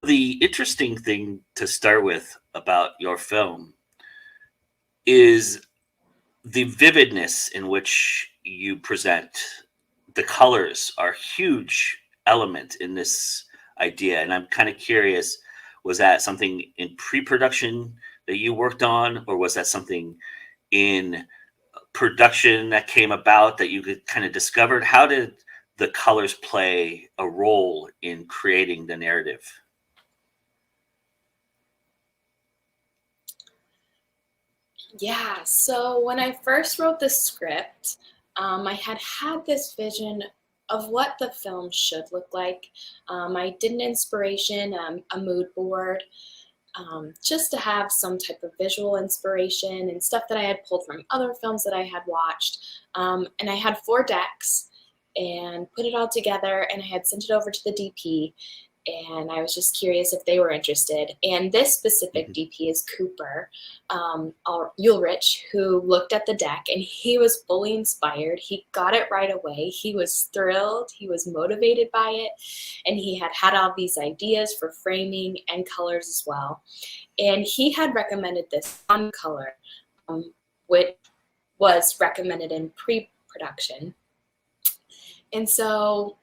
The interesting thing to start with about your film is the vividness in which you present. The colors are a huge element in this idea, and I'm kind of curious, was that something in pre-production that you worked on, or was that something in production that came about that you could kind of discovered? How did the colors play a role in creating the narrative? Yeah, so when I first wrote the script, I had this vision of what the film should look like. I did an inspiration, a mood board, just to have some type of visual inspiration and stuff that I had pulled from other films that I had watched. And I had 4 decks and put it all together, and I had sent it over to the DP, and I was just curious if they were interested. And this specific DP is Cooper Ulrich, who looked at the deck, and he was fully inspired. He got it right away. He was thrilled. He was motivated by it, and he had all these ideas for framing and colors as well. And he had recommended this one color, which was recommended in pre-production. And so,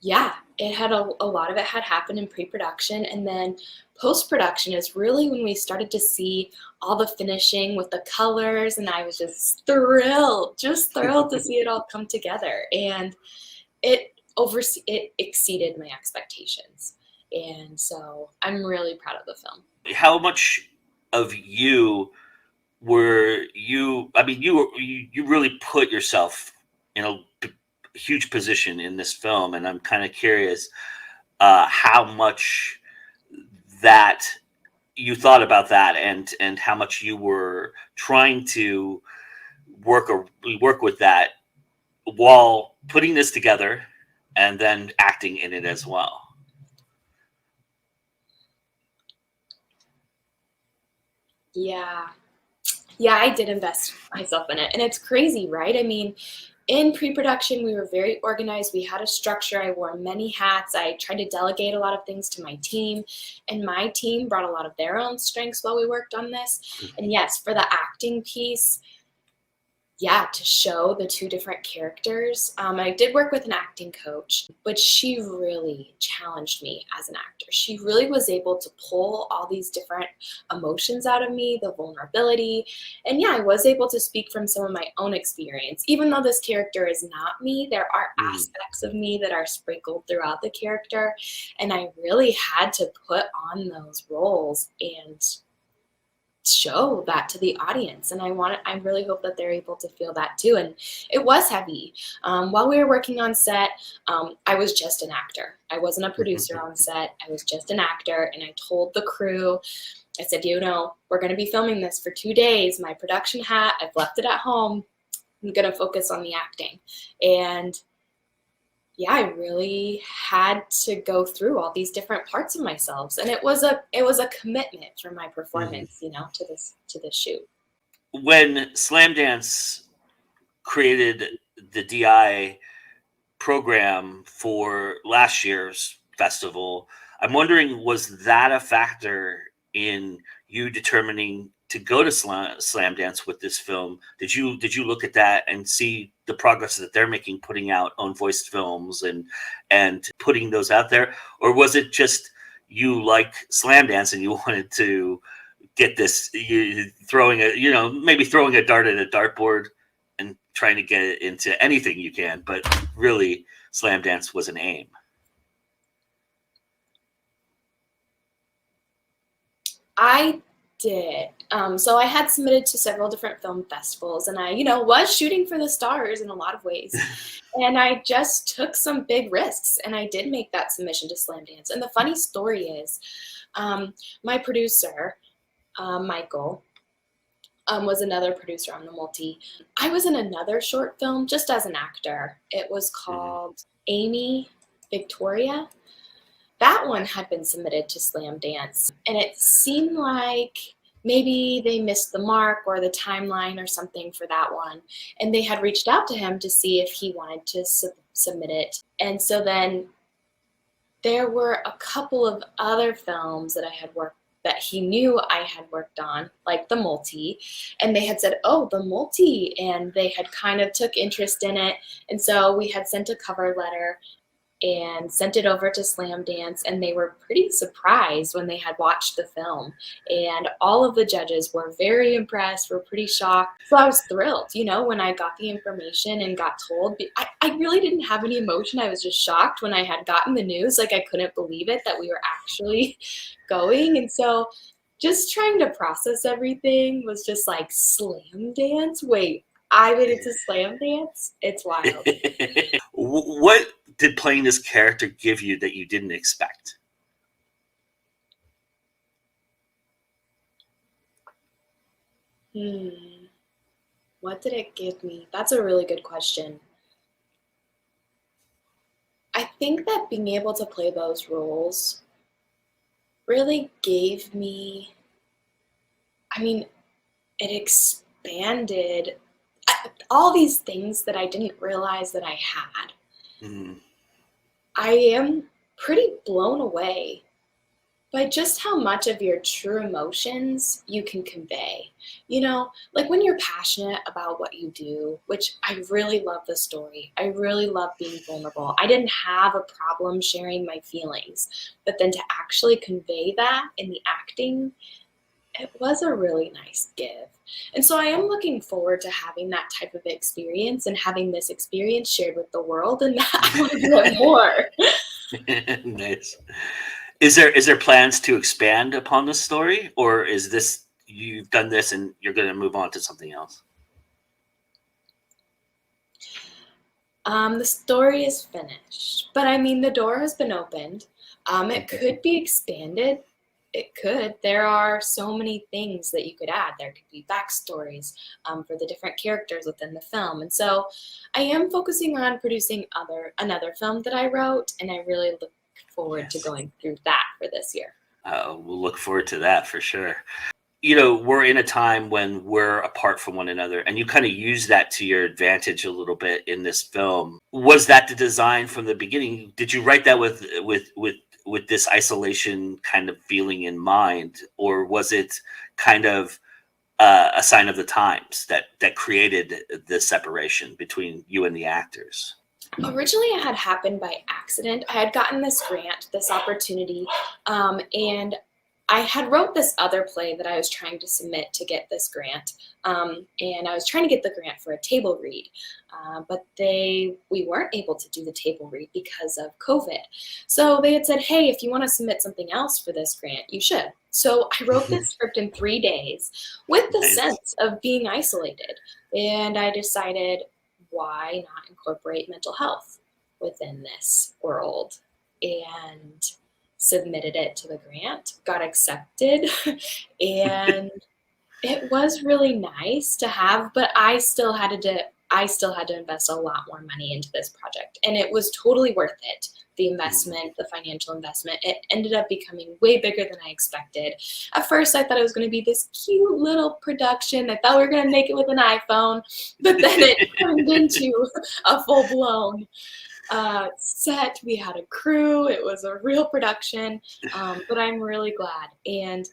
yeah, it had a lot of it had happened in pre-production, and then post-production is really when we started to see all the finishing with the colors, and I was just thrilled to see it all come together, and it exceeded my expectations, and so I'm really proud of the film. How much of you were you? I mean, you really put yourself in a huge position in this film, and I'm kind of curious how much that you thought about that, and how much you were trying to work with that while putting this together and then acting in it as well. Yeah, I did invest myself in it, and it's crazy, right? I mean, in pre-production, we were very organized. We had a structure. I wore many hats. I tried to delegate a lot of things to my team, and my team brought a lot of their own strengths while we worked on this. And yes, for the acting piece, yeah, to show the 2 different characters. I did work with an acting coach, but she really challenged me as an actor. She really was able to pull all these different emotions out of me, the vulnerability. And yeah, I was able to speak from some of my own experience. Even though this character is not me, there are aspects of me that are sprinkled throughout the character. And I really had to put on those roles and show that to the audience, and I really hope that they're able to feel that too. And it was heavy. While we were working on set, I was just an actor. I wasn't a producer on set. I was just an actor, and I told the crew, I said, we're going to be filming this for 2 days. My production hat, I've left it at home. I'm going to focus on the acting. And yeah, I really had to go through all these different parts of myself, and it was a commitment for my performance, to this shoot. When Slamdance created the DI program for last year's festival. I'm wondering, was that a factor in you determining to go to Slamdance with this film? Did you look at that and see the progress that they're making, putting out own voiced films and putting those out there, or was it just you like Slamdance and you wanted to get this, you throwing a, maybe throwing a dart at a dartboard and trying to get it into anything you can, but really Slamdance was an aim? I did. So I had submitted to several different film festivals, and I, was shooting for the stars in a lot of ways. And I just took some big risks, and I did make that submission to Slamdance. And the funny story is, my producer, Michael, was another producer on the multi. I was in another short film just as an actor. It was called Amy Victoria. That one had been submitted to Slamdance, and it seemed like maybe they missed the mark or the timeline or something for that one. And they had reached out to him to see if he wanted to submit it. And so then there were a couple of other films that that he knew I had worked on, like The Multi, and they had said, oh, The Multi, and they had kind of took interest in it. And so we had sent a cover letter and sent it over to Slamdance, and they were pretty surprised when they had watched the film. And all of the judges were very impressed, were pretty shocked. So I was thrilled, when I got the information and got told. I really didn't have any emotion. I was just shocked when I had gotten the news. Like, I couldn't believe it that we were actually going. And so just trying to process everything was just like, Slamdance? Wait, I made it to Slamdance? It's wild. What did playing this character give you that you didn't expect? What did it give me? That's a really good question. I think that being able to play those roles really gave me, it expanded all these things that I didn't realize that I had. I am pretty blown away by just how much of your true emotions you can convey. Like when you're passionate about what you do, which I really love the story. I really love being vulnerable. I didn't have a problem sharing my feelings, but then to actually convey that in the acting, it was a really nice give. And so I am looking forward to having that type of experience and having this experience shared with the world, and I want to do it more. Nice. Is there plans to expand upon this story, or is this, you've done this and you're going to move on to something else? The story is finished, but the door has been opened. It could be expanded. It could. There are so many things that you could add. There could be backstories for the different characters within the film. And so I am focusing on producing another film that I wrote, and I really look forward to going through that for this year. We'll look forward to that for sure. We're in a time when we're apart from one another, and you kind of use that to your advantage a little bit in this film. Was that the design from the beginning? Did you write that with this isolation kind of feeling in mind, or was it kind of a sign of the times that created the separation between you and the actors? Originally, it had happened by accident. I had gotten this grant, this opportunity, and I had wrote this other play that I was trying to submit to get this grant, and I was trying to get the grant for a table read, but we weren't able to do the table read because of COVID. So they had said, hey, if you want to submit something else for this grant, you should. So I wrote this script in 3 days with the sense of being isolated, and I decided, why not incorporate mental health within this world? And submitted it to the grant, got accepted, and it was really nice to have, but I still had to invest a lot more money into this project, and it was totally worth it. The investment, the financial investment, it ended up becoming way bigger than I expected. At first, I thought it was going to be this cute little production. I thought we were going to make it with an iPhone, but then it turned into a full-blown set. We had a crew. It was a real production, but I'm really glad. And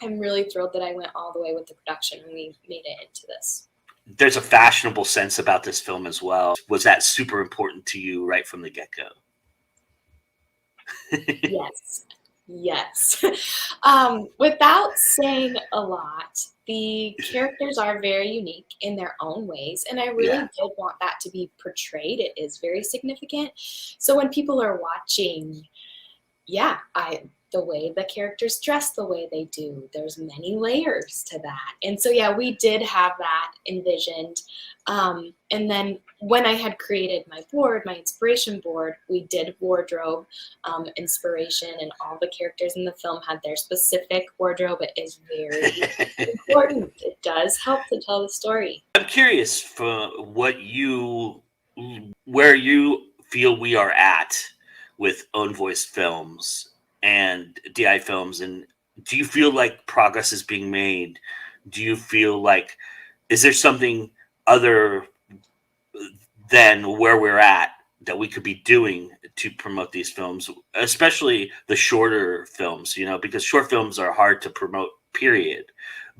I'm really thrilled that I went all the way with the production and we made it into this. There's a fashionable sense about this film as well. Was that super important to you right from the get-go? Yes. Yes. Without saying a lot, the characters are very unique in their own ways, and I really Yeah. did want that to be portrayed. It is very significant. So when people are watching, yeah, the way the characters dress the way they do, there's many layers to that. And so yeah, we did have that envisioned. And then when I had created my board, my inspiration board, we did wardrobe inspiration, and all the characters in the film had their specific wardrobe. It is very important. It does help to tell the story. I'm curious for where you feel we are at with own voice films and DI films, and do you feel like progress is being made? Do you feel like, is there something other than where we're at that we could be doing to promote these films, especially the shorter films, because short films are hard to promote, period.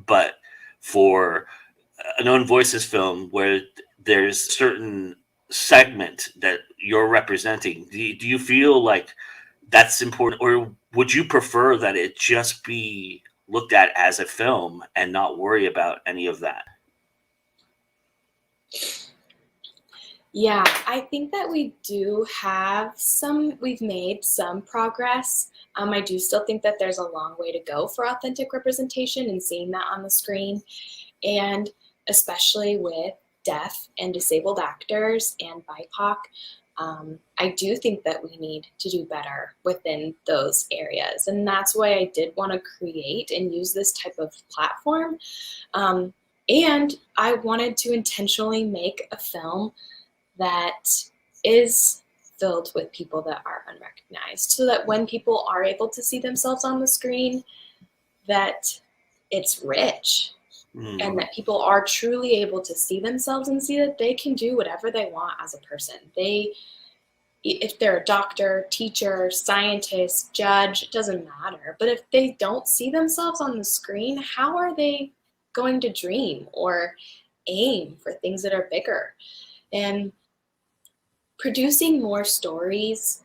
But for an own voices film where there's certain segment that you're representing, do you feel like that's important, or would you prefer that it just be looked at as a film and not worry about any of that? Yeah, I think that we've made some progress. I do still think that there's a long way to go for authentic representation and seeing that on the screen. And especially with deaf and disabled actors and BIPOC, I do think that we need to do better within those areas. And that's why I did want to create and use this type of platform. And I wanted to intentionally make a film that is filled with people that are unrecognized, so that when people are able to see themselves on the screen, that it's rich and that people are truly able to see themselves and see that they can do whatever they want as a person. If they're a doctor, teacher, scientist, judge, it doesn't matter. But if they don't see themselves on the screen, how are they going to dream or aim for things that are bigger? And producing more stories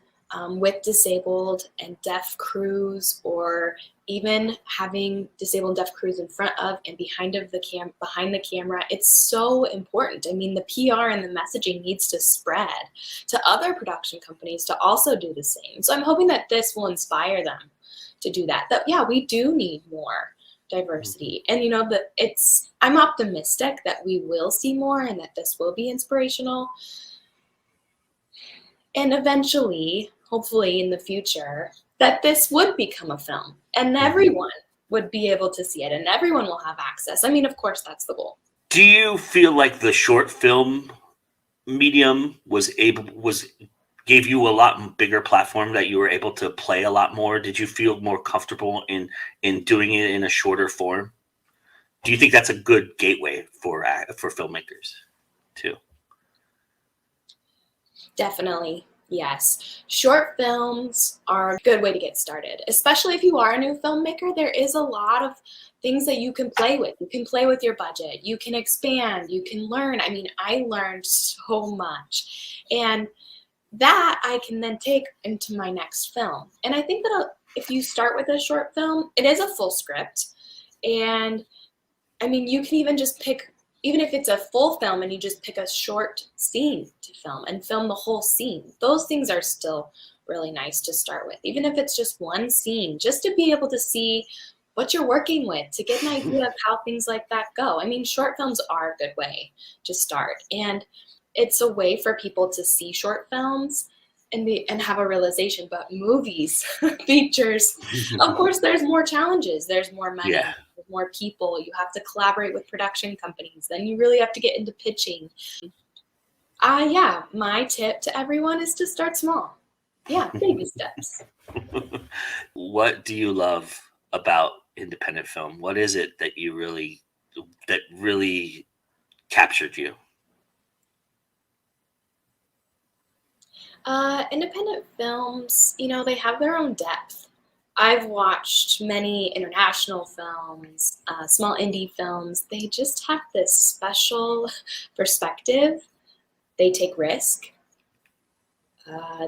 with disabled and deaf crews, or even having disabled and deaf crews in front of and behind the camera, it's so important. I mean, the PR and the messaging needs to spread to other production companies to also do the same. So I'm hoping that this will inspire them to do that. That yeah, we do need more diversity, and I'm optimistic that we will see more and that this will be inspirational. And eventually, hopefully in the future, that this would become a film and everyone would be able to see it and everyone will have access. I mean, of course, that's the goal. Do you feel like the short film medium gave you a lot bigger platform, that you were able to play a lot more? Did you feel more comfortable in doing it in a shorter form? Do you think that's a good gateway for filmmakers too? Definitely, yes. Short films are a good way to get started, especially if you are a new filmmaker. There is a lot of things that you can play with. You can play with your budget. You can expand. You can learn. I mean, I learned so much. And that I can then take into my next film. And I think that if you start with a short film, it is a full script. And I mean, you can even just pick, even if it's a full film and you just pick a short scene to film and film the whole scene, those things are still really nice to start with. Even if it's just one scene, just to be able to see what you're working with, to get an idea of how things like that go. I mean, short films are a good way to start. And it's a way for people to see short films and have a realization. But movies, features, of course, there's more challenges. There's more money. Yeah. More people. You have to collaborate with production companies. Then you really have to get into pitching. Yeah, my tip to everyone is to start small. Yeah, baby steps. What do you love about independent film? What is it that really captured you? Independent films, they have their own depth. I've watched many international films, small indie films. They just have this special perspective. They take risk.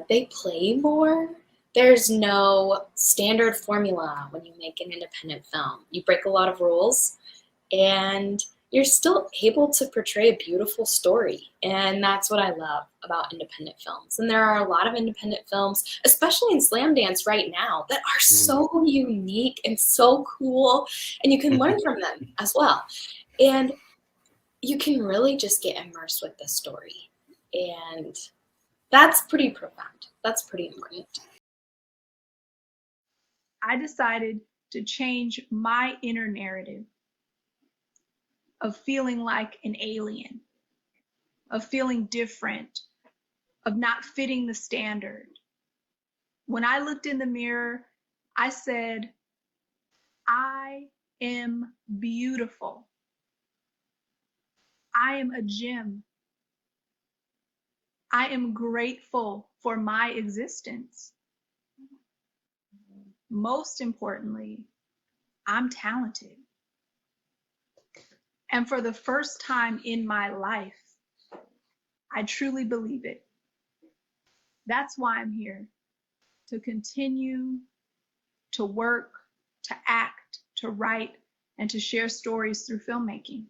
They play more. There's no standard formula when you make an independent film. You break a lot of rules, and you're still able to portray a beautiful story. And that's what I love about independent films. And there are a lot of independent films, especially in Slamdance right now, that are Mm. so unique and so cool, and you can learn from them as well. And you can really just get immersed with the story. And that's pretty profound. That's pretty important. I decided to change my inner narrative of feeling like an alien, of feeling different, of not fitting the standard. When I looked in the mirror, I said, I am beautiful. I am a gem. I am grateful for my existence. Most importantly, I'm talented. And for the first time in my life, I truly believe it. That's why I'm here, to continue to work, to act, to write, and to share stories through filmmaking.